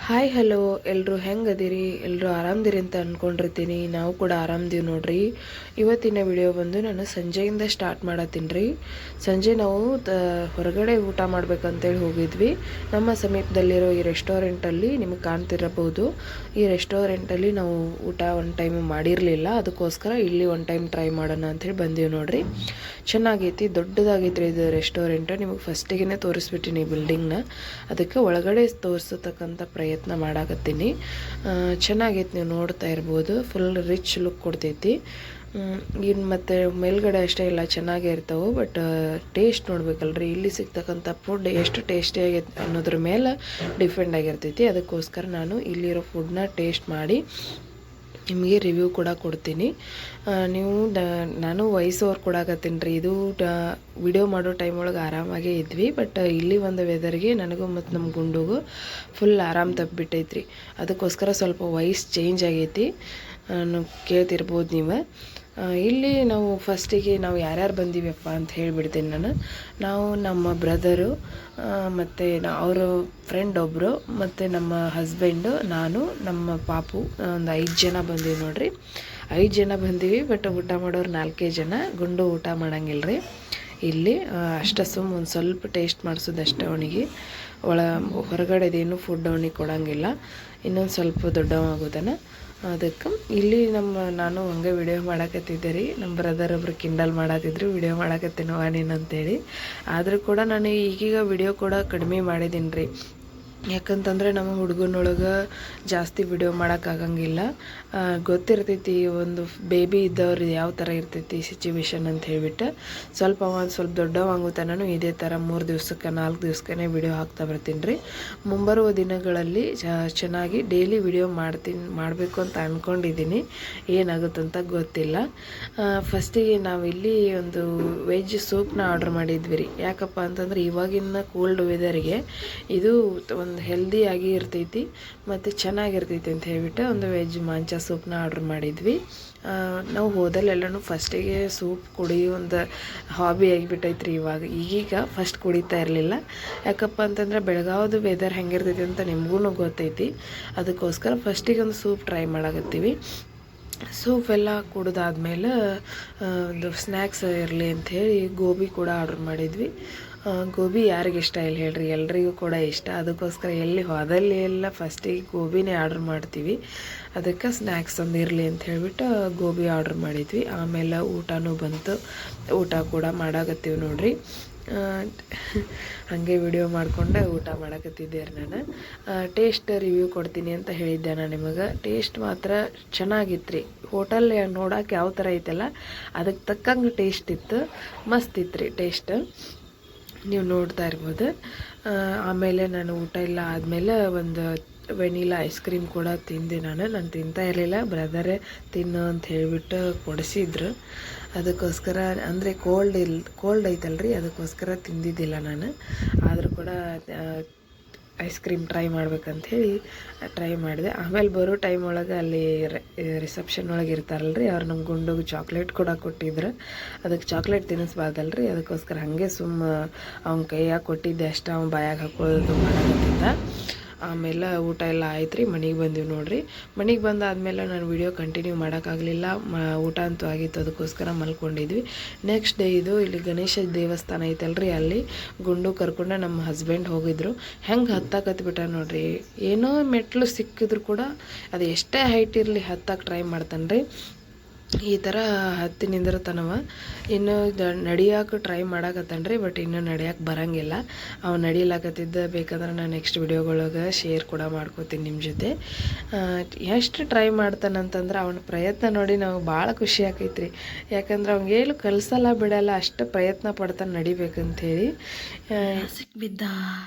Hi hello ಎಲ್ಲರೂ ಹೆಂಗದಿರಿ ಎಲ್ಲರೂ ಆರಾಮದಿರಿ ಅಂತ ಅಂದ್ಕೊಂಡಿರ್ತೀನಿ. ನಾವು ಕೂಡ ಆರಾಮದೀವಿ ನೋಡ್ರಿ. ಇವತ್ತಿನ ವಿಡಿಯೋ ಬಂದು ನಾನು ಸಂಜೆಯಿಂದ ಸ್ಟಾರ್ಟ್ ಮಾಡತ್ತೀನಿ ರೀ. ಸಂಜೆ ನಾವು ಹೊರಗಡೆ ಊಟ ಮಾಡ್ಬೇಕಂತೇಳಿ ಹೋಗಿದ್ವಿ. ನಮ್ಮ ಸಮೀಪದಲ್ಲಿರೋ ಈ ರೆಸ್ಟೋರೆಂಟಲ್ಲಿ ನಿಮಗೆ ಕಾಣ್ತಿರಬಹುದು. ಈ ರೆಸ್ಟೋರೆಂಟಲ್ಲಿ ನಾವು ಊಟ ಒನ್ ಟೈಮ್ ಮಾಡಿರಲಿಲ್ಲ, ಅದಕ್ಕೋಸ್ಕರ ಇಲ್ಲಿ ಒನ್ ಟೈಮ್ ಟ್ರೈ ಮಾಡೋಣ ಅಂಥೇಳಿ ಬಂದೀವಿ ನೋಡ್ರಿ. ಚೆನ್ನಾಗೈತಿ, ದೊಡ್ಡದಾಗೈತ್ರಿ ಇದು ರೆಸ್ಟೋರೆಂಟ್. ನಿಮಗೆ ಫಸ್ಟಿಗೆ ತೋರಿಸ್ಬಿಟ್ಟಿನಿ ಬಿಲ್ಡಿಂಗ್ನ, ಅದಕ್ಕೆ ಒಳಗಡೆ ತೋರಿಸತಕ್ಕಂಥ ಪ್ರಯತ್ನ ಮಾಡಾಕತ್ತೀನಿ. ಚೆನ್ನಾಗೈತಿ, ನೀವು ನೋಡ್ತಾ ಇರ್ಬೋದು. ಫುಲ್ ರಿಚ್ ಲುಕ್ ಕೊಡ್ತೈತಿ. ಇನ್ನು ಮತ್ತು ಮೇಲ್ಗಡೆ ಅಷ್ಟೇ ಇಲ್ಲ, ಚೆನ್ನಾಗೇ ಇರ್ತಾವೆ. ಬಟ್ ಟೇಸ್ಟ್ ನೋಡ್ಬೇಕಲ್ರಿ, ಇಲ್ಲಿ ಸಿಗ್ತಕ್ಕಂಥ ಫುಡ್ ಎಷ್ಟು ಟೇಸ್ಟಿ ಆಗೈತೆ ಅನ್ನೋದ್ರ ಮೇಲೆ ಡಿಪೆಂಡ್ ಆಗಿರ್ತೈತಿ. ಅದಕ್ಕೋಸ್ಕರ ನಾನು ಇಲ್ಲಿರೋ ಫುಡ್ನ ಟೇಸ್ಟ್ ಮಾಡಿ ನಿಮಗೆ ರಿವ್ಯೂ ಕೂಡ ಕೊಡ್ತೀನಿ. ನೀವು ನಾನು ವಾಯ್ಸ್ ಓವರ್ ಕೊಡಾಕತ್ತೀನಿ ರೀ. ಇದು ವಿಡಿಯೋ ಮಾಡೋ ಟೈಮ್ ಒಳಗೆ ಆರಾಮಾಗೇ ಇದ್ವಿ. ಬಟ್ ಇಲ್ಲಿ ಒಂದು ವೆದರ್ಗೆ ನನಗೂ ಮತ್ತು ನಮ್ಮ ಗುಂಡುಗೂ ಫುಲ್ ಆರಾಮ್ ತಪ್ಪಿಬಿಟ್ಟೈತ್ರಿ. ಅದಕ್ಕೋಸ್ಕರ ಸ್ವಲ್ಪ ವಾಯ್ಸ್ ಚೇಂಜ್ ಆಗೈತಿ, ಕೇಳ್ತಿರ್ಬೋದು ನೀವು. ಇಲ್ಲಿ ನಾವು ಫಸ್ಟಿಗೆ ನಾವು ಯಾರ್ಯಾರು ಬಂದೀವಪ್ಪ ಅಂತ ಹೇಳಿಬಿಡ್ತೀನಿ ನಾನು. ನಾವು ನಮ್ಮ ಬ್ರದರು ಮತ್ತು ಅವರ ಫ್ರೆಂಡ್ ಒಬ್ಬರು ಮತ್ತು ನಮ್ಮ ಹಸ್ಬೆಂಡು, ನಾನು, ನಮ್ಮ ಪಾಪು, ಒಂದು 5 ಜನ ಬಂದೀವಿ ನೋಡ್ರಿ. 5 ಜನ ಬಂದೀವಿ. ಬಟ್ ಊಟ ಮಾಡೋರು 4 ಜನ. ಗುಂಡು ಊಟ ಮಾಡಂಗಿಲ್ಲ ರೀ ಇಲ್ಲಿ. ಅಷ್ಟೇ ಒಂದು ಸ್ವಲ್ಪ ಟೇಸ್ಟ್ ಮಾಡಿಸೋದಷ್ಟೇ ಅವನಿಗೆ. ಹೊರಗಡೆದೇನು ಫುಡ್ ಅವನಿಗೆ ಕೊಡೋಂಗಿಲ್ಲ. ಇನ್ನೊಂದು ಸ್ವಲ್ಪ ದೊಡ್ಡವಾಗೋದನ. ಅದಕ್ಕೆ ಇಲ್ಲಿ ನಾನು ಹಂಗೆ ವಿಡಿಯೋ ಮಾಡಾಕತ್ತಿದ್ದೆ ರೀ. ನಮ್ಮ ಬ್ರದರ್ ಒಬ್ರು ಕಿಂಡಲ್ ಮಾಡತ್ತಿದ್ರು, ವಿಡಿಯೋ ಮಾಡಾಕತ್ತೇನವ ನೀನು ಅಂತೇಳಿ. ಆದರೂ ಕೂಡ ನಾನು ಈಗೀಗ ವಿಡಿಯೋ ಕೂಡ ಕಡಿಮೆ ಮಾಡಿದ್ದೀನಿ ರೀ. ಯಾಕಂತಂದರೆ ನಮ್ಮ ಹುಡುಗನೊಳಗೆ ಜಾಸ್ತಿ ವಿಡಿಯೋ ಮಾಡೋಕ್ಕಾಗಂಗಿಲ್ಲ. ಗೊತ್ತಿರ್ತೈತಿ ಒಂದು ಬೇಬಿ ಇದ್ದವ್ರು ಯಾವ ಥರ ಇರ್ತೈತಿ ಸಿಚುವೇಶನ್ ಅಂತ ಹೇಳ್ಬಿಟ್ಟು. ಸ್ವಲ್ಪ ದೊಡ್ಡವಾಗುತ್ತಾನು ಇದೇ ಥರ 3 ದಿವ್ಸಕ್ಕೆ 4 ದಿವ್ಸಕ್ಕೆ ವಿಡಿಯೋ ಹಾಕ್ತಾ ಬರ್ತೀನಿ ರೀ. ಮುಂಬರುವ ದಿನಗಳಲ್ಲಿ ಚೆನ್ನಾಗಿ ಡೈಲಿ ವಿಡಿಯೋ ಮಾಡಬೇಕು ಅಂತ ಅಂದ್ಕೊಂಡಿದ್ದೀನಿ. ಏನಾಗುತ್ತಂತ ಗೊತ್ತಿಲ್ಲ. ಫಸ್ಟಿಗೆ ನಾವಿಲ್ಲಿ ಒಂದು ವೆಜ್ ಸೂಪ್ನ ಆರ್ಡ್ರ್ ಮಾಡಿದ್ವಿ ರೀ. ಯಾಕಪ್ಪ ಅಂತಂದ್ರೆ ಇವಾಗಿನ ಕೋಲ್ಡ್ ವೆದರ್ಗೆ ಇದು ಒಂದು ಹೆಲ್ದಿಯಾಗಿ ಇರ್ತೈತಿ ಮತ್ತು ಚೆನ್ನಾಗಿರ್ತೈತಿ ಅಂತ ಹೇಳ್ಬಿಟ್ಟು ಒಂದು ವೆಜ್ ಮಾಂಚ ಸೂಪ್ನ ಆರ್ಡ್ರ್ ಮಾಡಿದ್ವಿ. ನಾವು ಹೋದಲ್ಲೆಲ್ಲನೂ ಫಸ್ಟಿಗೆ ಸೂಪ್ ಕುಡಿಯೋ ಒಂದು ಹಾಬಿ ಆಗಿಬಿಟ್ಟೈತ್ರಿ ಈಗೀಗ. ಫಸ್ಟ್ ಕುಡಿತಾ ಇರಲಿಲ್ಲ. ಯಾಕಪ್ಪ ಅಂತಂದ್ರೆ ಬೆಳಗಾವ್ದು ವೆದರ್ ಹೆಂಗಿರ್ತೈತಿ ಅಂತ ನಿಮಗೂ ಗೊತ್ತೈತಿ. ಅದಕ್ಕೋಸ್ಕರ ಫಸ್ಟಿಗೆ ಒಂದು ಸೂಪ್ ಟ್ರೈ ಮಾಡಾಕತ್ತೀವಿ. ಸೂಪ್ ಎಲ್ಲ ಕುಡಿದಾದ್ಮೇಲೆ ಒಂದು ಸ್ನ್ಯಾಕ್ಸ್ ಇರಲಿ ಅಂಥೇಳಿ ಗೋಬಿ ಕೂಡ ಆರ್ಡ್ರ್ ಮಾಡಿದ್ವಿ. ಗೋಬಿ ಯಾರಿಗೆ ಇಷ್ಟ ಇಲ್ಲ ಹೇಳ್ರಿ, ಎಲ್ರಿಗೂ ಕೂಡ ಇಷ್ಟ. ಅದಕ್ಕೋಸ್ಕರ ಎಲ್ಲಿ ಹೋದಲ್ಲಿ ಎಲ್ಲ ಫಸ್ಟಿಗೆ ಗೋಬಿನೇ ಆರ್ಡ್ರ್ ಮಾಡ್ತೀವಿ. ಅದಕ್ಕೆ ಸ್ನ್ಯಾಕ್ಸ್ ಒಂದು ಇರಲಿ ಅಂತ ಹೇಳ್ಬಿಟ್ಟು ಗೋಬಿ ಆರ್ಡ್ರ್ ಮಾಡಿದ್ವಿ. ಆಮೇಲೆ ಊಟನೂ ಬಂತು. ಊಟ ಕೂಡ ಮಾಡಾಕತ್ತೀವಿ ನೋಡ್ರಿ. ಹಾಗೆ ವಿಡಿಯೋ ಮಾಡಿಕೊಂಡೆ ಊಟ ಮಾಡಕತ್ತಿದ್ದೆ ನಾನು. ಟೇಸ್ಟ್ ರಿವ್ಯೂ ಕೊಡ್ತೀನಿ ಅಂತ ಹೇಳಿದ್ದೆ ನಾನು ನಿಮಗೆ. ಟೇಸ್ಟ್ ಮಾತ್ರ ಚೆನ್ನಾಗಿತ್ತು ರೀ. ಹೋಟೆಲ್ ನೋಡೋಕೆ ಯಾವ ಥರ ಐತಲ್ಲ ಅದಕ್ಕೆ ತಕ್ಕಂಗೆ ಟೇಸ್ಟ್ ಇತ್ತು. ಮಸ್ತ್ ಇತ್ತು ರೀ ಟೇಸ್ಟ್, ನೀವು ನೋಡ್ತಾ ಇರ್ಬೋದು. ಆಮೇಲೆ ನಾನು ಊಟ ಎಲ್ಲ ಆದಮೇಲೆ ಒಂದು ವೆನಿಲಾ ಐಸ್ ಕ್ರೀಮ್ ಕೂಡ ತಿಂದೆ ನಾನು ತಿಂತಾ ಇರಲಿಲ್ಲ. ಬ್ರದರೇ ತಿನ್ನು ಅಂತ ಹೇಳಿಬಿಟ್ಟು ಕೊಡಿಸಿದ್ರು. ಅದಕ್ಕೋಸ್ಕರ ಅಂದರೆ ಕೋಲ್ಡ್ ಐತಲ್ರಿ, ಅದಕ್ಕೋಸ್ಕರ ತಿಂದಿದ್ದಿಲ್ಲ ನಾನು. ಆದರೂ ಕೂಡ ಐಸ್ ಕ್ರೀಮ್ ಟ್ರೈ ಮಾಡ್ಬೇಕಂಥೇಳಿ ಟ್ರೈ ಮಾಡಿದೆ. ಆಮೇಲೆ ಬರೋ ಟೈಮ್ ಒಳಗೆ ಅಲ್ಲಿ ರಿಸೆಪ್ಷನ್ ಒಳಗೆ ಇರ್ತಾರಲ್ರಿ, ಅವ್ರು ನಮ್ಮ ಗುಂಡಿಗೆ ಚಾಕ್ಲೇಟ್ ಕೂಡ ಕೊಟ್ಟಿದ್ರು. ಅದಕ್ಕೆ ಚಾಕ್ಲೇಟ್ ತಿನ್ನಿಸ್ಬಾರ್ದಲ್ರಿ, ಅದಕ್ಕೋಸ್ಕರ ಹಾಗೆ ಅವ್ನ ಕೈಯಾಗ ಕೊಟ್ಟಿದ್ದೆ ಅಷ್ಟೇ. ಅವ್ನು ಬಾಯಾಗ ಹಾಕೊಳ್ಳೋದು ಮಾಡಕತ್ತಿದ್ದ. ಆಮೇಲೆ ಊಟ ಎಲ್ಲ ಆಯ್ತು ರೀ. ಮನೆಗೆ ಬಂದೀವಿ ನೋಡ್ರಿ. ಮನೆಗೆ ಬಂದಾದ್ಮೇಲೆ ನಾನು ವಿಡಿಯೋ ಕಂಟಿನ್ಯೂ ಮಾಡೋಕ್ಕಾಗಲಿಲ್ಲ. ಊಟ ಅಂತೂ ಆಗಿತ್ತು, ಅದಕ್ಕೋಸ್ಕರ ಮಲ್ಕೊಂಡಿದ್ವಿ. ನೆಕ್ಸ್ಟ್ ಡೇ ಇದು ಇಲ್ಲಿ ಗಣೇಶ ದೇವಸ್ಥಾನ ಐತಲ್ರಿ, ಅಲ್ಲಿ ಗುಂಡು ಕರ್ಕೊಂಡು ನಮ್ಮ ಹಸ್ಬೆಂಡ್ ಹೋಗಿದ್ರು. ಹೆಂಗೆ ಹತ್ತಾಕತ್ಬಿಟ್ಟ ನೋಡ್ರಿ. ಏನೋ ಮೆಟ್ಲು ಸಿಕ್ಕಿದ್ರು ಕೂಡ ಅದು ಎಷ್ಟೇ ಹೈಟ್ ಇರಲಿ ಹತ್ತಕ್ಕೆ ಟ್ರೈ ಮಾಡ್ತಾನೆ ರೀ. ಈ ಥರ ಹತ್ತಿ ನಿಂದಿರ್ತಾನವ. ಇನ್ನು ನಡಿಯೋಕೆ ಟ್ರೈ ಮಾಡಾಕತ್ತಾನ ರೀ. ಬಟ್ ಇನ್ನೂ ನಡಿಯೋಕೆ ಬರೋಂಗಿಲ್ಲ. ಅವ್ನು ನಡಿಲಾಕತ್ತಿದ್ದ ಬೇಕಾದ್ರೆ ನಾನು ನೆಕ್ಸ್ಟ್ ವಿಡಿಯೋಗಳೊಳಗೆ ಶೇರ್ ಕೂಡ ಮಾಡ್ಕೋತೀನಿ ನಿಮ್ಮ ಜೊತೆ. ಎಷ್ಟು ಟ್ರೈ ಮಾಡ್ತಾನಂತಂದ್ರೆ ಅವನ ಪ್ರಯತ್ನ ನೋಡಿ ನಾವು ಭಾಳ ಖುಷಿ ಆಕೈತ್ರಿ. ಯಾಕಂದ್ರೆ ಅವ್ನಿಗೇನು ಕಲಿಸಲ್ಲ ಬಿಡಲ್ಲ, ಅಷ್ಟು ಪ್ರಯತ್ನ ಪಡ್ತಾನೆ ನಡಿಬೇಕಂಥೇಳಿ.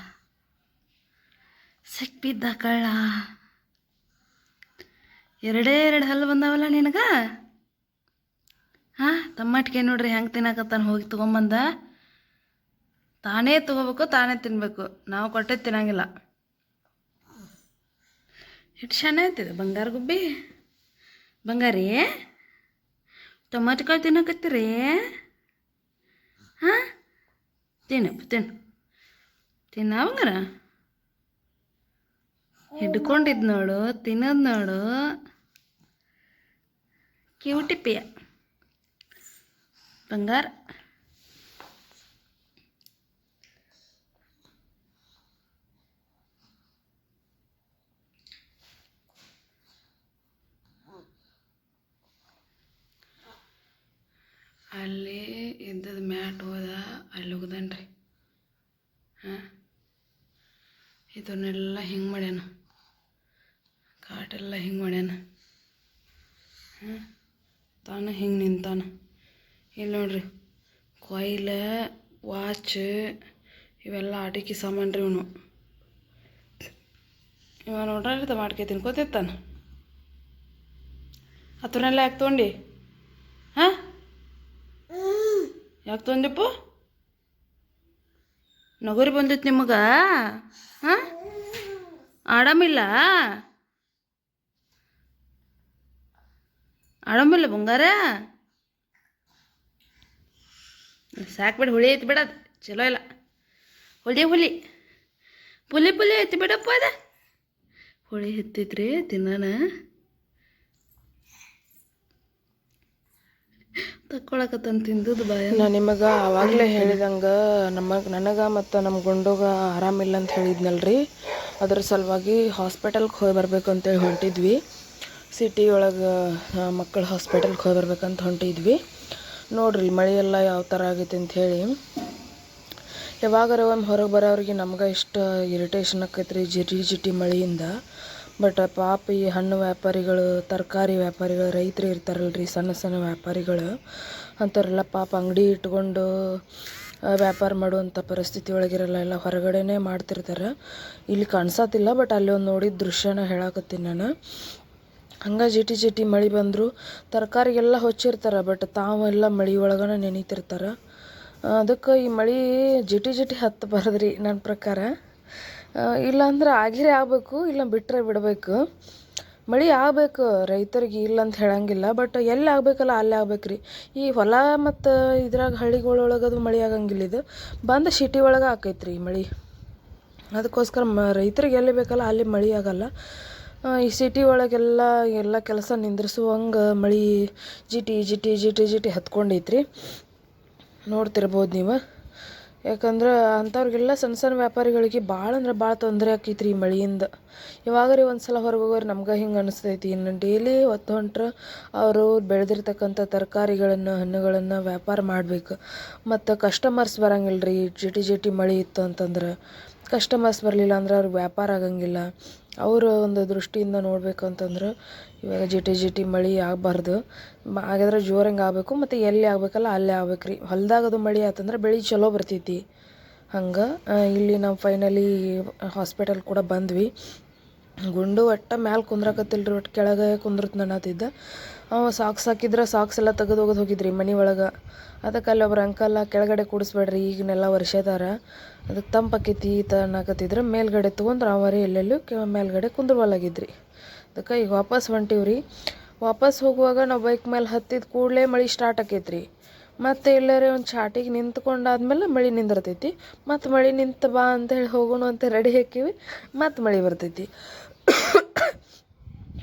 ಸಿಕ್ಬಿದ್ದ ಕಳ್ಳ. ಎರಡು ಹಲ್ಲು ಬಂದಾವಲ್ಲ ನಿನಗೆ. ಹಾಂ, ಟಮಾಟಿಗೆ ನೋಡ್ರಿ ಹೆಂಗೆ ತಿನ್ನಕತ್ತಾನ. ಹೋಗಿ ತೊಗೊಂಬಂದ ತಾನೇ ತೊಗೋಬೇಕು, ತಾನೇ ತಿನ್ನಬೇಕು. ನಾವು ಕೊಟ್ಟೆ ತಿನ್ನಂಗಿಲ್ಲ. ಎಷ್ಟು ಚೆನ್ನಾಗ್ತಿದೆ ಬಂಗಾರ ಗುಬ್ಬಿ. ಬಂಗಾರಿ ಟಮಾಟಿಕಾಳು ತಿನ್ನಕತ್ತೀರಿ? ಹಾಂ, ತಿನ್ನಪ್ಪ ತಿನ್ನು. ತಿನ್ನ ಬಂಗಾರ. ಹಿಡ್ಕೊಂಡಿದ್ ನೋಡು, ತಿನ್ನೋದು ನೋಡು, ಕ್ಯೂಟಿಪಿಯ ಬಂಗಾರ. ಅಲ್ಲಿ ಇದ್ದದ ಮ್ಯಾಟ್ ಹೋದ, ಅಲ್ಲಿ ಹೋಗ್ದನ್ರಿ. ಹಾಂ, ಇದನ್ನೆಲ್ಲ ಹಿಂಗೆ ಮಾಡ್ಯಾನ, ಕಾಟೆಲ್ಲ ಹಿಂಗೆ ಮಾಡ್ಯಾನ. ಹಾಂ, ತಾನು ಹಿಂಗೆ ನಿಂತಾನ. ಇಲ್ಲಿ ನೋಡ್ರಿ, ಕೊಯ್ಲ, ವಾಚ್ ಇವೆಲ್ಲ ಆಟಿಕೆ ಸಾಮಾನು ರೀ. ಇವ ನೋಡ್ರಿ ಮಾಡ್ಕೆ ತಿನ್ಕೋತಿರ್ತಾನೆ. ಹತ್ರನೆಲ್ಲ ಯಾಕೆ ತೊಗೊಂಡು? ಹಾಂ, ಯಾಕೆ ತೊಂದಿಪ್ಪು? ನಗರಿ ಬಂದಿತ್ತು ನಿಮಗೆ? ಹಾಂ, ಆರಾಮಿಲ್ಲ? ಆರಾಮಿಲ್ಲ ಬಂಗಾರ? ಸಾಕ್ಬಿಡು, ಹುಳಿ ಐತಿ ಬಿಡೋದು, ಚಲೋ ಇಲ್ಲ. ಹುಳಿ ಹುಳಿ ಪುಲಿ ಪುಲಿ ಐತಿ ಬಿಡಪ್ಪ ಅದ. ಹುಳಿ ಹತ್ತೈತ್ರಿ, ತಿನ್ನೋಣ. ತಕ್ಕೊಳಕತ್ತಂತ ತಿಂದುದು ಬಾಯ. ನಾನು ನಿಮಗೆ ಆವಾಗಲೇ ಹೇಳಿದಂಗೆ ನನಗೆ ಮತ್ತು ನಮ್ಮ ಗುಂಡುಗ ಆರಾಮಿಲ್ಲ ಅಂತ ಹೇಳಿದ್ನಲ್ರಿ. ಅದ್ರ ಸಲುವಾಗಿ ಹಾಸ್ಪಿಟಲ್ಗೆ ಹೋಗಿ ಬರ್ಬೇಕು ಅಂತೇಳಿ ಹೊಂಟಿದ್ವಿ. ಸಿಟಿ ಒಳಗೆ ಮಕ್ಕಳ ಹಾಸ್ಪಿಟಲ್ಗೆ ಹೋಗಿ ಬರ್ಬೇಕಂತ ಹೊಂಟಿದ್ವಿ. ನೋಡ್ರಿ ಮಳೆ ಎಲ್ಲ ಯಾವ ಥರ ಆಗೈತೆ ಅಂಥೇಳಿ. ಯಾವಾಗಾರ ಒಮ್ಮೆ ಹೊರಗೆ ಬರೋರಿಗೆ ನಮ್ಗೆ ಇಷ್ಟು ಇರಿಟೇಷನ್ ಆಕೈತ್ರಿ ಜಿಟಿ ಮಳೆಯಿಂದ. ಬಟ್ ಪಾಪ ಈ ಹಣ್ಣು ವ್ಯಾಪಾರಿಗಳು, ತರಕಾರಿ ವ್ಯಾಪಾರಿಗಳು, ರೈತರು ಇರ್ತಾರಲ್ರಿ, ಸಣ್ಣ ಸಣ್ಣ ವ್ಯಾಪಾರಿಗಳು ಅಂಥವ್ರೆಲ್ಲ ಪಾಪ ಅಂಗಡಿ ಇಟ್ಕೊಂಡು ವ್ಯಾಪಾರ ಮಾಡುವಂಥ ಪರಿಸ್ಥಿತಿ ಒಳಗಿರಲ್ಲ, ಎಲ್ಲ ಹೊರಗಡೆನೇ ಮಾಡ್ತಿರ್ತಾರೆ. ಇಲ್ಲಿ ಕಾಣಿಸತ್ತಿಲ್ಲ, ಬಟ್ ಅಲ್ಲಿ ಒಂದು ನೋಡಿದ ದೃಶ್ಯನ ಹೇಳಾಕತ್ತೀನಿ ನಾನು. ಹಂಗೆ ಜಿಟಿ ಮಳೆ ಬಂದರು ತರಕಾರಿಗೆಲ್ಲ ಹೊಚ್ಚಿರ್ತಾರೆ, ಬಟ್ ತಾವೆಲ್ಲ ಮಳೆ ಒಳಗನೆ ನೆನೀತಿರ್ತಾರೆ. ಅದಕ್ಕೆ ಈ ಮಳೆ ಜಿಟಿ ಹತ್ತಬಾರ್ದ್ರಿ ನನ್ನ ಪ್ರಕಾರ. ಇಲ್ಲಾಂದ್ರೆ ಆಗಿರೇ ಆಗಬೇಕು, ಇಲ್ಲ ಬಿಟ್ಟರೆ ಬಿಡಬೇಕು. ಮಳೆ ಆಗಬೇಕು ರೈತರಿಗೆ, ಇಲ್ಲ ಅಂತ ಹೇಳಂಗಿಲ್ಲ, ಬಟ್ ಎಲ್ಲಿ ಆಗಬೇಕಲ್ಲ ಅಲ್ಲೇ ಆಗ್ಬೇಕ್ರಿ. ಈ ಹೊಲ ಮತ್ತು ಇದ್ರಾಗ ಹಳ್ಳಿಗಳೊಳಗದು ಮಳೆ ಆಗಂಗಿಲ್ಲ, ಇದು ಬಂದು ಸಿಟಿ ಒಳಗೆ ಆಕೈತ್ರಿ ಈ ಮಳೆ. ಅದಕ್ಕೋಸ್ಕರ ರೈತರಿಗೆ ಎಲ್ಲಿ ಬೇಕಲ್ಲ ಅಲ್ಲಿ ಮಳೆ ಆಗಲ್ಲ. ಈ ಸಿಟಿ ಒಳಗೆಲ್ಲ ಕೆಲಸ ನಿಂದ್ರಿಸುವಂಗೆ ಮಳೆ ಜಿಟಿ ಹತ್ಕೊಂಡೈತ್ರಿ. ನೋಡ್ತಿರ್ಬೋದು ನೀವು. ಯಾಕಂದ್ರೆ ಅಂಥವ್ರಿಗೆಲ್ಲ ಸಣ್ಣ ವ್ಯಾಪಾರಿಗಳಿಗೆ ಭಾಳ ಅಂದ್ರೆ ಭಾಳ ತೊಂದರೆ ಆಕೈತ್ರಿ ಈ ಮಳೆಯಿಂದ. ಇವಾಗರಿ ಒಂದು ಸಲ ಹೊರಗೆ ಹೋಗೋರು ನಮ್ಗೆ ಹಿಂಗೆ ಅನಿಸ್ತೈತಿ. ಇನ್ನು ಡೈಲಿ ಹೊತ್ತು ಹೊಂಟ್ರೆ ಅವರು ಬೆಳೆದಿರ್ತಕ್ಕಂಥ ತರಕಾರಿಗಳನ್ನು, ಹಣ್ಣುಗಳನ್ನು ವ್ಯಾಪಾರ ಮಾಡಬೇಕು. ಮತ್ತು ಕಸ್ಟಮರ್ಸ್ ಬರಂಗಿಲ್ಲ ರೀ. ಜಿಟಿ ಮಳೆ ಇತ್ತು ಅಂತಂದ್ರೆ ಕಸ್ಟಮರ್ಸ್ ಬರಲಿಲ್ಲ ಅಂದ್ರೆ ಅವ್ರಿಗೆ ವ್ಯಾಪಾರ ಆಗಂಗಿಲ್ಲ. ಅವರ ಒಂದು ದೃಷ್ಟಿಯಿಂದ ನೋಡಬೇಕು ಅಂತಂದ್ರೆ ಇವಾಗ ಜಿಟಿ ಮಳೆ ಆಗಬಾರ್ದು. ಆಗಿದ್ರೆ ಜೋರಂಗೆ ಆಗಬೇಕು, ಮತ್ತು ಎಲ್ಲಿ ಆಗಬೇಕಲ್ಲ ಅಲ್ಲೇ ಆಗ್ಬೇಕ್ರಿ. ಹೊಲದಾಗದು ಮಳೆ ಆತಂದ್ರೆ ಬೆಳೆ ಚಲೋ ಬರ್ತೈತಿ. ಹಂಗೆ ಇಲ್ಲಿ ನಾವು ಫೈನಲಿ ಹಾಸ್ಪಿಟಲ್ ಕೂಡ ಬಂದ್ವಿ. ಗುಂಡು ಒಟ್ಟು ಮ್ಯಾಲೆ ಕುಂದ್ರಾಕತ್ತಿಲ್ರಿ, ಒಟ್ಟು ಕೆಳಗೆ ಕುಂದ್ರತ್ ಅನ್ನತ್ತಿದ್ದ. ಅವ ಸಾಕ್ಸ್ ಹಾಕಿದ್ರೆ ಸಾಕ್ಸ್ ಎಲ್ಲ ತೆಗೆದು ಹೋಗಿದ್ರಿ ಮನೆ ಒಳಗೆ. ಅದಕ್ಕೆ ಅಲ್ಲಿ ಒಬ್ರು ಅಂಕಲ್ಲ ಕೆಳಗಡೆ ಕೂಡಿಸ್ಬೇಡ್ರಿ, ಈಗಿನೆಲ್ಲ ವರ್ಷದಾರ, ಅದಕ್ಕೆ ತಂಪಾಕೈತಿ ಅನ್ನಕತ್ತಿದ್ರೆ ಮೇಲ್ಗಡೆ ತೊಗೊಂಡ್ರೆ ಅವರೇ ಎಲ್ಲೆಲ್ಲೂ ಮೇಲ್ಗಡೆ ಕುಂದ್ರವಲ್ಲಾಗಿದ್ರಿ. ಅದಕ್ಕೆ ಈಗ ವಾಪಸ್ ಹೊಂಟಿವ್ರಿ. ವಾಪಸ್ ಹೋಗುವಾಗ ನಾವು ಬೈಕ್ ಮೇಲೆ ಹತ್ತಿದ ಕೂಡಲೇ ಮಳೆ ಸ್ಟಾರ್ಟ್ ಆಕೈತ್ರಿ. ಮತ್ತು ಎಲ್ಲರೇ ಒಂದು ಚಾಟಿಗೆ ನಿಂತ್ಕೊಂಡಾದ್ಮೇಲೆ ಮಳೆ ನಿಂದಿರ್ತೈತಿ. ಮತ್ತು ಮಳೆ ನಿಂತು ಬಾ ಅಂತೇಳಿ ಹೋಗೋಣ ಅಂತ ರೆಡಿ ಹಾಕಿವಿ, ಮತ್ತು ಮಳೆ ಬರ್ತೈತಿ.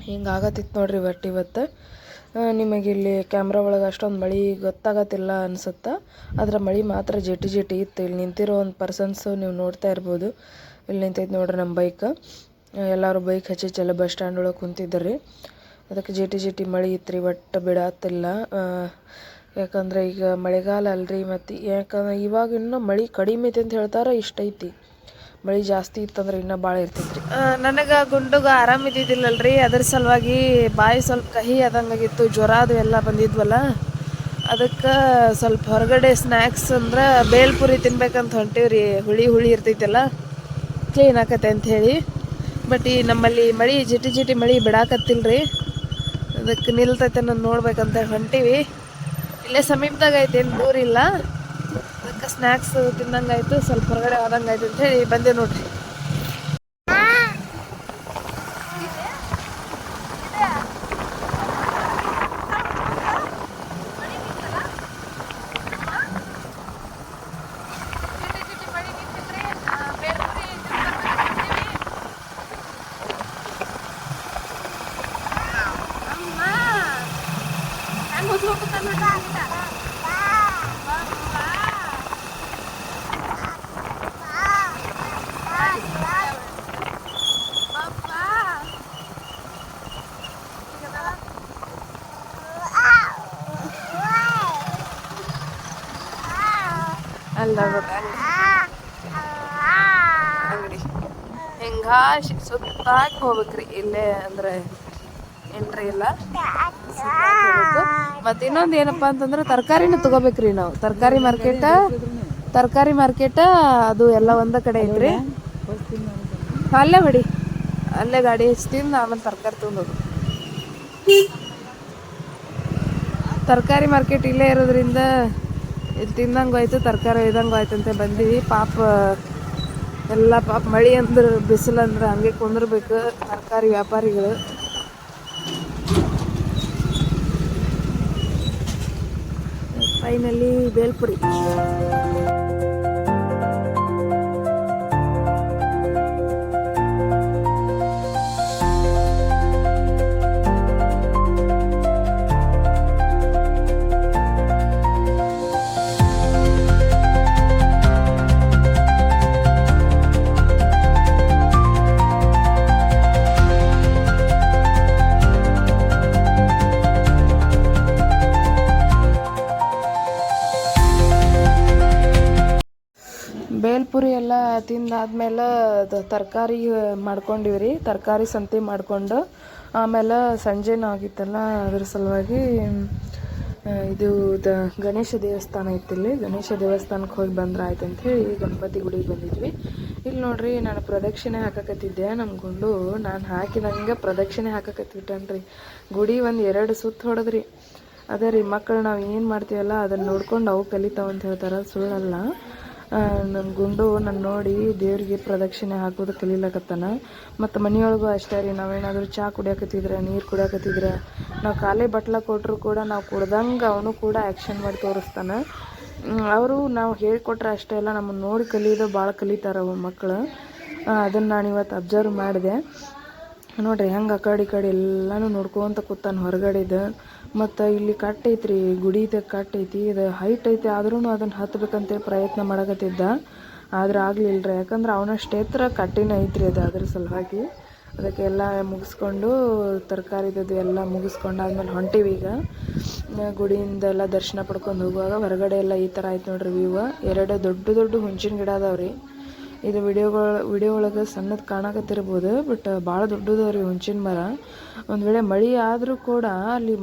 ಹಿಂಗೆ ಆಗತ್ತಿತ್ತು ನೋಡ್ರಿ ಇವತ್ತು. ನಿಮಗೆ ಇಲ್ಲಿ ಕ್ಯಾಮ್ರಾ ಒಳಗೆ ಅಷ್ಟೊಂದು ಮಳೆ ಗೊತ್ತಾಗತ್ತಿಲ್ಲ ಅನ್ಸುತ್ತೆ, ಆದರೆ ಮಳೆ ಮಾತ್ರ ಜಿಟಿ ಇತ್ತು. ಇಲ್ಲಿ ನಿಂತಿರೋ ಒಂದು ಪರ್ಸನ್ಸು ನೀವು ನೋಡ್ತಾ ಇರ್ಬೋದು. ಇಲ್ಲಿ ನಿಂತೈತೆ ನೋಡ್ರಿ ನಮ್ಮ ಬೈಕ್. ಎಲ್ಲರೂ ಬೈಕ್ ಹಚ್ಚಿ ಬಸ್ ಸ್ಟ್ಯಾಂಡ್ ಒಳಗೆ ಕುಂತಿದ್ದರು. ಅದಕ್ಕೆ ಜಿಟಿ ಮಳೆ ಇತ್ತು ರೀ, ಒಟ್ಟು ಬಿಡತ್ತಿಲ್ಲ. ಯಾಕಂದ್ರೆ ಈಗ ಮಳೆಗಾಲ ಅಲ್ರಿ. ಮತ್ತು ಯಾಕಂದ್ರೆ ಇವಾಗ ಇನ್ನೂ ಮಳೆ ಕಡಿಮೆ ಐತಿ ಅಂತ ಹೇಳ್ತಾರೆ, ಇಷ್ಟ ಐತಿ. ಮಳೆ ಜಾಸ್ತಿ ಇತ್ತಂದ್ರೆ ಇನ್ನೂ ಭಾಳ ಇರ್ತೈತ್ರಿ. ನನಗೆ ಗುಂಡುಗ ಆರಾಮಿದ್ದಿದ್ದಿಲ್ಲಲ್ರಿ, ಅದ್ರ ಸಲುವಾಗಿ ಬಾಯಿ ಸ್ವಲ್ಪ ಕಹಿ ಆದಂಗಾಗಿತ್ತು, ಜ್ವರ ಅದು ಎಲ್ಲ ಬಂದಿದ್ವಲ್ಲ. ಅದಕ್ಕೆ ಸ್ವಲ್ಪ ಹೊರಗಡೆ ಸ್ನ್ಯಾಕ್ಸ್ ಅಂದ್ರೆ ಬೇಲ್ಪುರಿ ತಿನ್ಬೇಕಂತ ಹೊಂಟೀವ್ರಿ. ಹುಳಿ ಇರ್ತೈತಲ್ಲ, ಕ್ಲೀನ್ ಆಕತ್ತೆ ಅಂಥೇಳಿ. ಬಟ್ ಈ ನಮ್ಮಲ್ಲಿ ಮಳೆ ಜಿಟಿ ಮಳೆ ಬಿಡಾಕತ್ತಿಲ್ರಿ. ಅದಕ್ಕೆ ನಿಲ್ತೈತೆ ನಾನು ನೋಡ್ಬೇಕಂತ ಹೊಂಟೀವಿ. ಇಲ್ಲೇ ಸಮೀಪದಾಗ ಐತೆ, ಏನು ದೂರ ಇಲ್ಲ. ಅದಕ್ಕೆ ಸ್ನ್ಯಾಕ್ಸ್ ತಿನ್ನಂಗಾಯ್ತು, ಸ್ವಲ್ಪ ಹೊರಗಡೆ ಹೋದಂಗಾಯ್ತು ಅಂಥೇಳಿ ಬಂದೆ ನೋಡ್ರಿ. ಅಲ್ಲ ಅಂಗಡಿ ಹಿಂಗ ಸುತ್ತಾಕ್ ಹೋಗ್ಬೇಕ್ರಿ ಇಲ್ಲೇ ಅಂದ್ರೆ ಎಂಟ್ರಿ ಇಲ್ಲ ಮತ್ತೆ ಇನ್ನೊಂದು ಏನಪ್ಪಾ ಅಂತಂದ್ರೆ ತರಕಾರಿನ ತಗೋಬೇಕ್ರಿ ನಾವು ತರಕಾರಿ ಮಾರ್ಕೆಟ್ ಅದು ಎಲ್ಲ ಒಂದ ಕಡೆ ಐತ್ರಿ ಅಲ್ಲೇ ಹೊಡಿ ಅಲ್ಲೇ ಗಾಡಿ ಹಚ್ತಿಂದ ಆಮೇಲೆ ತರಕಾರಿ ತಗೊಂಡೋದು ತರಕಾರಿ ಮಾರ್ಕೆಟ್ ಇಲ್ಲೇ ಇರೋದ್ರಿಂದ ಇಲ್ಲಿ ತಿಂದಂಗೂ ಆಯ್ತು ತರಕಾರಿ ಒಯ್ದಂಗೂ ಆಯ್ತು ಅಂತ ಬಂದೀವಿ ಪಾಪ ಎಲ್ಲ ಪಾಪ ಮಳೆ ಅಂದ್ರೆ ಬಿಸಿಲು ಅಂದ್ರೆ ಹಂಗೆ ಕುಂದಿರ್ಬೇಕು ತರಕಾರಿ ವ್ಯಾಪಾರಿಗಳು ಫೈನಲಿ ಬೇಲ್ಪುರಿ ಬೇಲ್ಪುರಿ ಎಲ್ಲ ತಿಂದಾದ್ಮೇಲೆ ತರಕಾರಿ ಮಾಡ್ಕೊಂಡಿವ್ರಿ ತರಕಾರಿ ಸಂತೆ ಮಾಡ್ಕೊಂಡು ಆಮೇಲೆ ಸಂಜೆನೂ ಆಗಿತ್ತಲ್ಲ ಅದ್ರ ಸಲುವಾಗಿ ಇದು ಗಣೇಶ ದೇವಸ್ಥಾನ ಇತ್ತಿಲ್ಲಿ ಗಣೇಶ ದೇವಸ್ಥಾನಕ್ಕೆ ಹೋಗಿ ಬಂದ್ರೆ ಆಯ್ತು ಅಂಥೇಳಿ ಗಣಪತಿ ಗುಡಿಗೆ ಬಂದಿದ್ವಿ ಇಲ್ಲಿ ನೋಡ್ರಿ ನಾನು ಪ್ರದಕ್ಷಿಣೆ ಹಾಕಕತ್ತಿದ್ದೆ ನಮ್ಮ ಗುಂಡು ನಾನು ಹಾಕಿದಂಗೆ ಪ್ರದಕ್ಷಿಣೆ ಹಾಕಕತ್ತಿಟ್ಟನ್ರಿ ಗುಡಿ ಒಂದು 2 ಸುತ್ತು ಹೊಡೆದ್ರಿ ಅದೇ ರೀ ಮಕ್ಕಳು ನಾವು ಏನು ಮಾಡ್ತೀವಲ್ಲ ಅದನ್ನು ನೋಡ್ಕೊಂಡು ಅವು ಕಲಿತಾವ ಅಂತ ಹೇಳ್ತಾರೆ ಸುಳ್ಳಲ್ಲ ನನ್ನ ಗುಂಡು ನಾನು ನೋಡಿ ದೇವ್ರಿಗೆ ಪ್ರದಕ್ಷಿಣೆ ಹಾಕೋದು ಕಲೀಲಕತ್ತಾನ ಮತ್ತು ಮನೆಯೊಳಗೂ ಅಷ್ಟೇ ರೀ ನಾವೇನಾದರೂ ಚಹಾ ಕುಡಿಯಕತ್ತಿದ್ರೆ ನೀರು ಕುಡಿಯಕತ್ತಿದ್ರೆ ನಾವು ಖಾಲಿ ಬಟ್ಲ ಕೊಟ್ಟರು ಕೂಡ ನಾವು ಕುಡ್ದಂಗೆ ಅವನು ಕೂಡ ಆ್ಯಕ್ಷನ್ ಮಾಡಿ ತೋರಿಸ್ತಾನೆ ಅವರು ನಾವು ಹೇಳಿಕೊಟ್ರೆ ಅಷ್ಟೇ ಅಲ್ಲ ನಮ್ಮನ್ನು ನೋಡಿ ಕಲಿಯೋದು ಭಾಳ ಕಲಿತಾರೆ ಅವು ಮಕ್ಕಳು ಅದನ್ನು ನಾನು ಇವತ್ತು ಅಬ್ಸರ್ವ್ ಮಾಡಿದೆ ನೋಡ್ರಿ ಹೆಂಗೆ ಆ ಕಡೆ ಎಲ್ಲನೂ ನೋಡ್ಕೊಂತ ಕೂತಾನ ಹೊರಗಡೆದು ಮತ್ತು ಇಲ್ಲಿ ಕಟ್ಟೈತ್ರಿ ಗುಡಿದ ಕಟ್ಟೈತಿ ಇದು ಹೈಟ್ ಐತಿ ಆದ್ರೂ ಅದನ್ನು ಹತ್ಬೇಕಂತೇಳಿ ಪ್ರಯತ್ನ ಮಾಡಕತ್ತಿದ್ದ ಆದ್ರೆ ಆಗಲಿಲ್ಲರಿ ಯಾಕಂದ್ರೆ ಅವನಷ್ಟು ಎತ್ತರ ಕಟ್ಟಿನ ಐತ್ರಿ ಅದು ಅದ್ರ ಸಲುವಾಗಿ ಅದಕ್ಕೆ ಎಲ್ಲ ಮುಗಿಸ್ಕೊಂಡು ತರಕಾರಿದು ಎಲ್ಲ ಮುಗಿಸ್ಕೊಂಡಾದ್ಮೇಲೆ ಹೊಂಟೀವಿ ಈಗ ಗುಡಿಯಿಂದೆಲ್ಲ ದರ್ಶನ ಪಡ್ಕೊಂಡು ಹೋಗುವಾಗ ಹೊರಗಡೆ ಎಲ್ಲ ಈ ಥರ ಆಯ್ತು ನೋಡ್ರಿ ವ್ಯೂವ 2 ದೊಡ್ಡ ಹುಂಚಿನ ಗಿಡ ಅದಾವ್ರಿ ಇದು ವಿಡಿಯೋ ಒಳಗೆ ಸಣ್ಣದು ಕಾಣಕತ್ತಿರ್ಬೋದು ಬಟ್ ಭಾಳ ದೊಡ್ಡದವ್ರಿ ಹುಂಚಿನ ಮರ ಒಂದು ವೇಳೆ ಮಳೆ ಆದರೂ ಕೂಡ ಅಲ್ಲಿ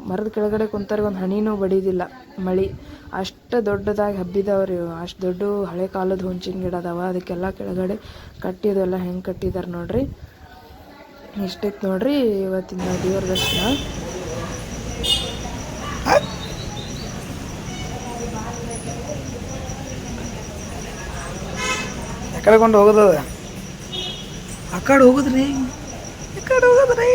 ಮರದ ಕೆಳಗಡೆ ಕುಂತಾರೆ ಒಂದು ಹನಿನೂ ಬಡಿದಿಲ್ಲ ಮಳೆ ಅಷ್ಟು ದೊಡ್ಡದಾಗಿ ಹಬ್ಬಿದಾವ್ರಿ ಅಷ್ಟು ದೊಡ್ಡ ಹಳೆ ಕಾಲದ ಹುಂಚಿನ ಗಿಡ ಅದಾವ ಅದಕ್ಕೆಲ್ಲ ಕೆಳಗಡೆ ಕಟ್ಟಿದೆಲ್ಲ ಹೆಂಗೆ ಕಟ್ಟಿದಾರೆ ನೋಡ್ರಿ ಇಷ್ಟಿತ್ತು ನೋಡ್ರಿ ಇವತ್ತಿನ ದೇವ್ರ ದರ್ಶನ ಕಳ್ಕೊಂಡು ಹೋಗೋದ ಆ ಕಡೆ ಹೋಗುದ್ರಿ ಈ ಕಡೆ ಹೋಗೋದ್ರಿ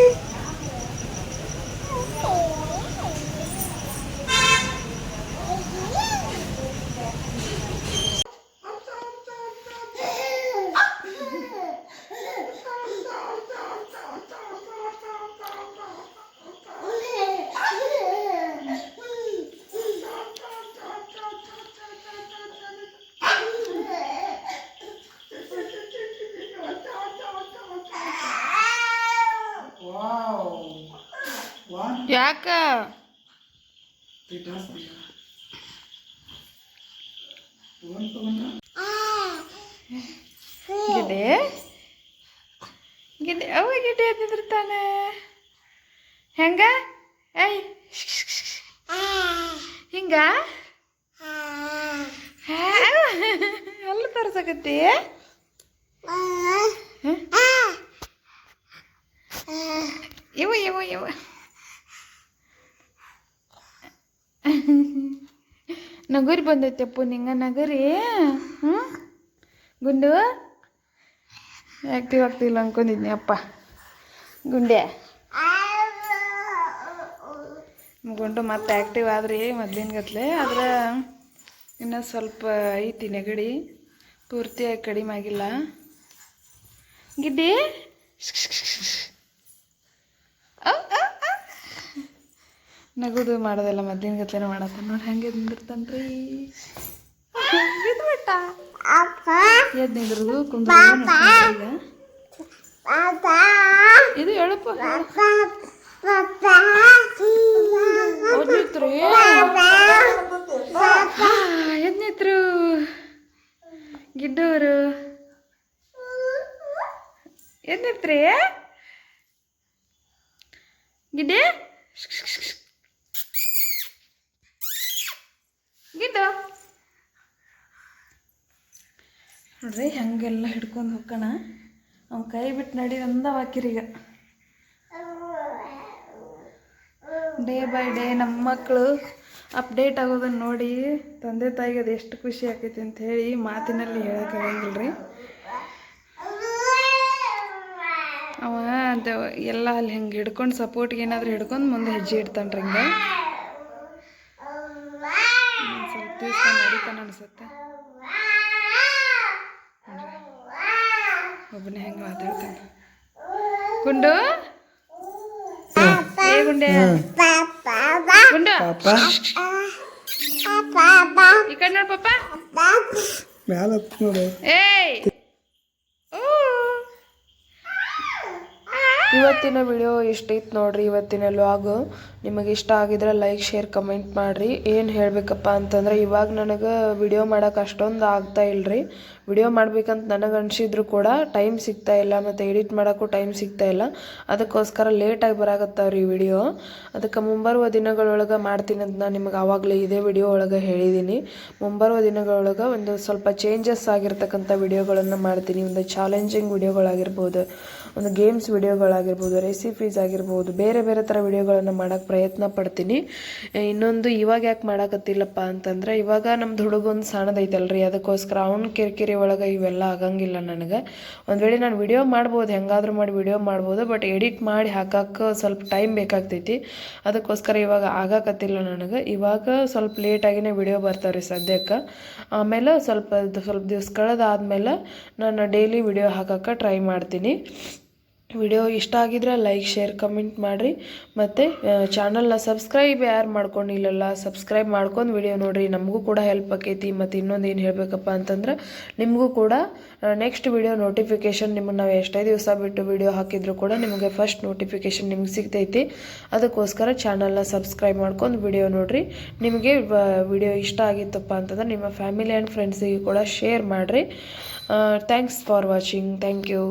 ಯಾಕ ಗಿಡ್ಡೆ ಗಿಡ್ಡೆ ಅವ ಗಿಡ್ಡೆ ಎದ್ದಿರ್ತಾನೆ ಹೆಂಗ ಐ ಹಿಂಗ ಅಲ್ಲ ತೋರ್ಸಕತ್ತಿ ಇವ ಇವ ಇವ ನಗರಿ ಬಂದೈತಪ್ಪ ನಿಂಗ ನಗರಿ ಗುಂಡು ಆ್ಯಕ್ಟಿವ್ ಆಗ್ತಿಲ್ಲ ಅನ್ಕೊಂಡಿದ್ನಿ ಅಪ್ಪ ಗುಂಡೆ ಗುಂಡು ಮತ್ತೆ ಆ್ಯಕ್ಟಿವ್ ಆದ್ರಿ ಮೊದ್ಲಿನ ಗತ್ಲೆ ಆದ್ರೆ ಇನ್ನೂ ಸ್ವಲ್ಪ ಐತಿ ನೆಗಡಿ ಪೂರ್ತಿಯಾಗಿ ಕಡಿಮೆ ಆಗಿಲ್ಲ ಗಿಡ್ಡಿ ನಗುದು ಮಾಡೋದೆಲ್ಲ ಮೊದ್ಲಿನ ಗತ್ಲೆನ ಮಾಡತ್ತ ನೋಡಿ ಹೆಂಗೆ ನಿಂದಿರ್ತಾನ್ರಿ ಬಿಟ್ಟ ಎದ್ ನಿಂದ್ರದು ಕುಂದ್ರ ಇದು ಹೇಳಪ್ಪ ಎದ್ನಿತ್ರು ಗಿಡ್ಡವರು ಎದ್ನಿತ್ರಿ ಗಿಡ್ಡೆ ಗಿಡ್ಡ ನೋಡ್ರಿ ಹಂಗೆಲ್ಲ ಹಿಡ್ಕೊಂಡು ಹೋಗೋಣ ಅವ್ನ ಕೈ ಬಿಟ್ಟು ನಡಿ ಅಂದ ಹಾಕಿರೀಗ ಡೇ ಬೈ ಡೇ ನಮ್ಮ ಮಕ್ಕಳು ಅಪ್ಡೇಟ್ ಆಗೋದನ್ನು ನೋಡಿ ತಂದೆ ತಾಯಿಗೆ ಅದು ಎಷ್ಟು ಖುಷಿ ಆಕೈತಿ ಅಂತ ಹೇಳಿ ಮಾತಿನಲ್ಲಿ ಹೇಳೋಕ್ಕಾಗಂಗಿಲ್ಲ ರೀ ಅವ ಅಂತ ಎಲ್ಲ ಅಲ್ಲಿ ಹಿಂಗೆ ಹಿಡ್ಕೊಂಡು ಸಪೋರ್ಟ್ಗೆ ಏನಾದರೂ ಹಿಡ್ಕೊಂಡು ಮುಂದೆ ಹೆಜ್ಜೆ ಇಡ್ತಾನ್ರಿ ಹಿಂಗೆ ಸ್ವಲ್ಪ ದಿವಸ ನಡೀತಾನೆ ಅನ್ಸುತ್ತೆ ಒಬ್ಬನೇ ಹೆಂಗೆ ಮಾತಾಡ್ತಾನೆ ಗುಂಡು ಏ ಗುಂಡೆ ಗುಂಡು ಈ ಕಡೆ ನೋಡು ಪಾಪ ಏಯ್ ಇವತ್ತಿನ ವಿಡಿಯೋ ಇಷ್ಟೈತೆ ನೋಡ್ರಿ. ಇವತ್ತಿನ ವ್ಲಾಗ್ ನಿಮಗೆ ಇಷ್ಟ ಆಗಿದ್ರೆ ಲೈಕ್ ಶೇರ್ ಕಮೆಂಟ್ ಮಾಡಿರಿ. ಏನು ಹೇಳಬೇಕಪ್ಪ ಅಂತಂದ್ರೆ ಇವಾಗ ನನಗೆ ವಿಡಿಯೋ ಮಾಡೋಕೆ ಅಷ್ಟೊಂದು ಆಗ್ತಾ ಇಲ್ಲರಿ. ವಿಡಿಯೋ ಮಾಡ್ಬೇಕಂತ ನನಗೆ ಅನಿಸಿದ್ರು ಕೂಡ ಟೈಮ್ ಸಿಗ್ತಾ ಇಲ್ಲ, ಮತ್ತು ಎಡಿಟ್ ಮಾಡೋಕ್ಕೂ ಟೈಮ್ ಸಿಗ್ತಾ ಇಲ್ಲ. ಅದಕ್ಕೋಸ್ಕರ ಲೇಟಾಗಿ ಬರಾಕತ್ತಾವ್ರಿ ಈ ವಿಡಿಯೋ. ಅದಕ್ಕೆ ಮುಂಬರುವ ದಿನಗಳೊಳಗೆ ಮಾಡ್ತೀನಿ ಅಂತ ನಾನು ನಿಮಗೆ ಆವಾಗಲೇ ಇದೇ ವಿಡಿಯೋ ಒಳಗೆ ಹೇಳಿದ್ದೀನಿ. ಮುಂಬರುವ ದಿನಗಳೊಳಗೆ ಒಂದು ಸ್ವಲ್ಪ ಚೇಂಜಸ್ ಆಗಿರ್ತಕ್ಕಂಥ ವಿಡಿಯೋಗಳನ್ನು ಮಾಡ್ತೀನಿ. ಒಂದು ಚಾಲೆಂಜಿಂಗ್ ವಿಡಿಯೋಗಳಾಗಿರ್ಬೋದು, ಒಂದು ಗೇಮ್ಸ್ ವಿಡಿಯೋಗಳಾಗಿರ್ಬೋದು, ರೆಸಿಪೀಸ್ ಆಗಿರ್ಬೋದು, ಬೇರೆ ಬೇರೆ ಥರ ವಿಡಿಯೋಗಳನ್ನು ಮಾಡೋಕ್ಕೆ ಪ್ರಯತ್ನ ಪಡ್ತೀನಿ. ಇನ್ನೊಂದು ಇವಾಗ ಯಾಕೆ ಮಾಡೋಕತ್ತಿಲ್ಲಪ್ಪ ಅಂತಂದರೆ ಇವಾಗ ನಮ್ದು ಹುಡುಗೊಂದು ಸಣ್ಣದೈತಲ್ರಿ, ಅದಕ್ಕೋಸ್ಕರ ಅವ್ನ ಕಿರಿಕಿರಿ ಒಳಗೆ ಇವೆಲ್ಲ ಆಗಂಗಿಲ್ಲ ನನಗೆ. ಒಂದು ವೇಳೆ ನಾನು ವಿಡಿಯೋ ಮಾಡ್ಬೋದು, ಹೆಂಗಾದ್ರೂ ಮಾಡಿ ವಿಡಿಯೋ ಮಾಡ್ಬೋದು, ಬಟ್ ಎಡಿಟ್ ಮಾಡಿ ಹಾಕಕ್ಕೆ ಸ್ವಲ್ಪ ಟೈಮ್ ಬೇಕಾಗ್ತೈತಿ. ಅದಕ್ಕೋಸ್ಕರ ಇವಾಗ ಆಗಾಕತ್ತಿಲ್ಲ ನನಗೆ. ಇವಾಗ ಸ್ವಲ್ಪ ಲೇಟಾಗಿನೇ ವಿಡಿಯೋ ಬರ್ತಾವ್ರಿ ಸದ್ಯಕ್ಕೆ. ಆಮೇಲೆ ಸ್ವಲ್ಪ ದಿವ್ಸ ಕಳೆದಾದ್ಮೇಲೆ ನಾನು ಡೈಲಿ ವಿಡಿಯೋ ಹಾಕಕ್ಕೆ ಟ್ರೈ ಮಾಡ್ತೀನಿ. ವಿಡಿಯೋ ಇಷ್ಟ ಆಗಿದ್ರೆ ಲೈಕ್ ಶೇರ್ ಕಮೆಂಟ್ ಮಾಡಿರಿ. ಮತ್ತು ಚಾನಲ್ನ ಸಬ್ಸ್ಕ್ರೈಬ್ ಯಾರು ಮಾಡ್ಕೊಂಡಿಲ್ಲಲ್ಲ ಸಬ್ಸ್ಕ್ರೈಬ್ ಮಾಡ್ಕೊಂಡು ವಿಡಿಯೋ ನೋಡಿರಿ, ನಮಗೂ ಕೂಡ ಹೆಲ್ಪ್ ಆಕೈತಿ. ಮತ್ತು ಇನ್ನೊಂದು ಏನು ಹೇಳಬೇಕಪ್ಪ ಅಂತಂದ್ರೆ ನಿಮಗೂ ಕೂಡ ನೆಕ್ಸ್ಟ್ ವಿಡಿಯೋ ನೋಟಿಫಿಕೇಷನ್ ನಿಮಗೆ ನಾವು ಎಷ್ಟೇ ದಿವಸ ಬಿಟ್ಟು ವಿಡಿಯೋ ಹಾಕಿದ್ರು ಕೂಡ ನಿಮಗೆ ಫಸ್ಟ್ ನೋಟಿಫಿಕೇಷನ್ ನಿಮ್ಗೆ ಸಿಗ್ತೈತಿ. ಅದಕ್ಕೋಸ್ಕರ ಚಾನಲ್ನ ಸಬ್ಸ್ಕ್ರೈಬ್ ಮಾಡ್ಕೊಂಡು ವಿಡಿಯೋ ನೋಡಿರಿ. ನಿಮಗೆ ವಿಡಿಯೋ ಇಷ್ಟ ಆಗಿತ್ತಪ್ಪ ಅಂತಂದ್ರೆ ನಿಮ್ಮ ಫ್ಯಾಮಿಲಿ ಆ್ಯಂಡ್ ಫ್ರೆಂಡ್ಸಿಗೆ ಕೂಡ ಶೇರ್ ಮಾಡಿರಿ. Thanks for watching. Thank you.